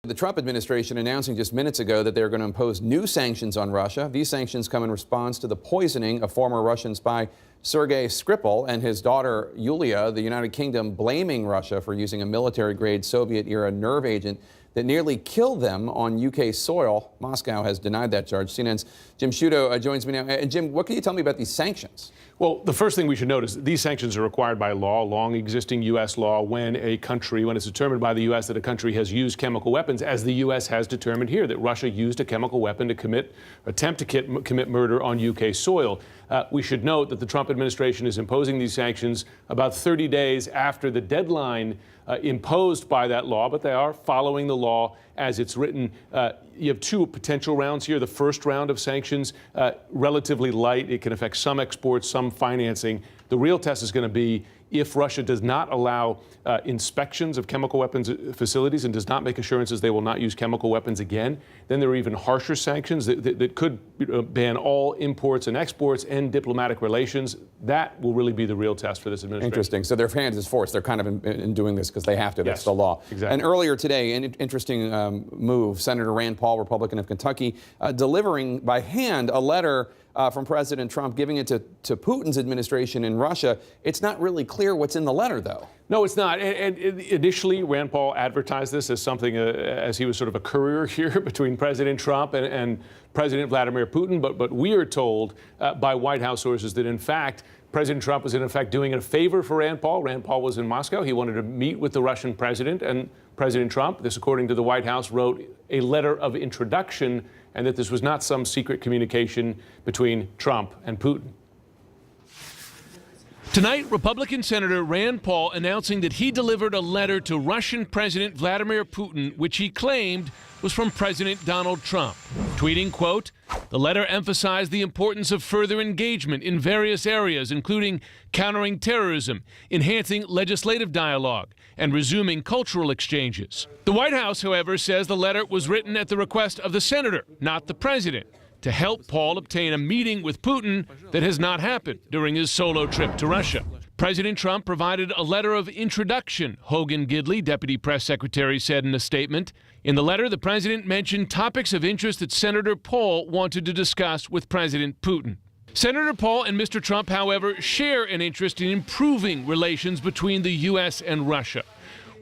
The Trump administration announcing just minutes ago that they're going to impose new sanctions on Russia. These sanctions come in response to the poisoning of former Russian spy Sergei Skripal and his daughter Yulia, the United Kingdom blaming Russia for using a military-grade Soviet-era nerve agent that nearly killed them on UK soil. Moscow has denied that charge. CNN's Jim Sciutto joins me now. Jim, what can you tell me about these sanctions? Well, the first thing we should note is these sanctions are required by law, long existing U.S. law, when it's determined by the U.S. that a country has used chemical weapons, as the U.S. has determined here, that Russia used a chemical weapon to attempt to commit murder on UK soil. We should note that the Trump administration is imposing these sanctions about 30 days after the deadline imposed by that law, but they are following the law as it's written. You have two potential rounds here. The first round of sanctions, relatively light. It can affect some exports, some financing. The real test is going to be if Russia does not allow inspections of chemical weapons facilities and does not make assurances they will not use chemical weapons again. Then there are even harsher sanctions that could ban all imports and exports and diplomatic relations. That will really be the real test for this administration. Interesting. So their hands is forced. They're kind of in doing this because they have to. That's Yes, the law. exactly. And earlier today, an interesting move, Senator Rand Paul, Republican of Kentucky, delivering by hand a letter from President Trump, giving it to Putin's administration in Russia. It's not really clear what's in the letter, though. No, it's not. And initially, Rand Paul advertised this as something, as he was sort of a courier here between President Trump and President Vladimir Putin. But we are told by White House sources that, in fact, President Trump was, in effect, doing a favor for Rand Paul. Rand Paul was in Moscow. He wanted to meet with the Russian president, and President Trump, this according to the White House, wrote a letter of introduction, and that this was not some secret communication between Trump and Putin. Tonight, Republican Senator Rand Paul announcing that he delivered a letter to Russian President Vladimir Putin, which he claimed was from President Donald Trump. Tweeting, quote, "The letter emphasized the importance of further engagement in various areas, including countering terrorism, enhancing legislative dialogue, and resuming cultural exchanges." The White House, however, says the letter was written at the request of the senator, not the president, to help Paul obtain a meeting with Putin that has not happened during his solo trip to Russia. President Trump provided a letter of introduction, Hogan Gidley, deputy press secretary, said in a statement. In the letter, the president mentioned topics of interest that Senator Paul wanted to discuss with President Putin. Senator Paul and Mr. Trump, however, share an interest in improving relations between the U.S. and Russia.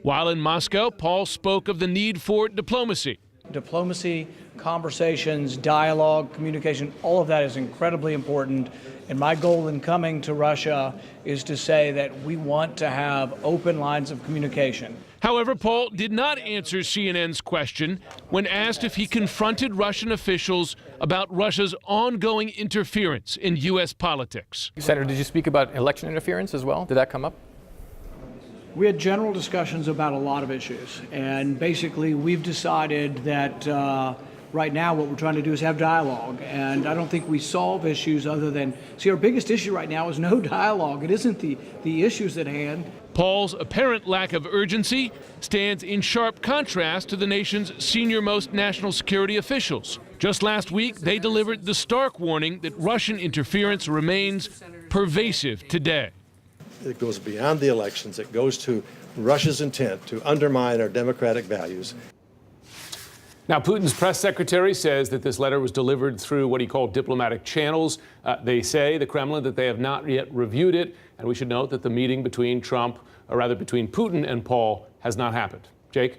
While in Moscow, Paul spoke of the need for diplomacy. Diplomacy, conversations, dialogue, communication, all of that is incredibly important. And my goal in coming to Russia is to say that we want to have open lines of communication. However, Paul did not answer CNN's question when asked if he confronted Russian officials about Russia's ongoing interference in U.S. politics. Senator, did you speak about election interference as well? Did that come up? We had general discussions about a lot of issues, and basically we've decided that right now what we're trying to do is have dialogue, and I don't think we solve issues other than, see, our biggest issue right now is no dialogue. It isn't the issues at hand. Paul's apparent lack of urgency stands in sharp contrast to the nation's senior-most national security officials. Just last week, they delivered the stark warning that Russian interference remains pervasive today. It goes beyond the elections. It goes to Russia's intent to undermine our democratic values. Now, Putin's press secretary says that this letter was delivered through what he called diplomatic channels. They say, the Kremlin, that they have not yet reviewed it. And we should note that the meeting between between Putin and Paul has not happened. Jake?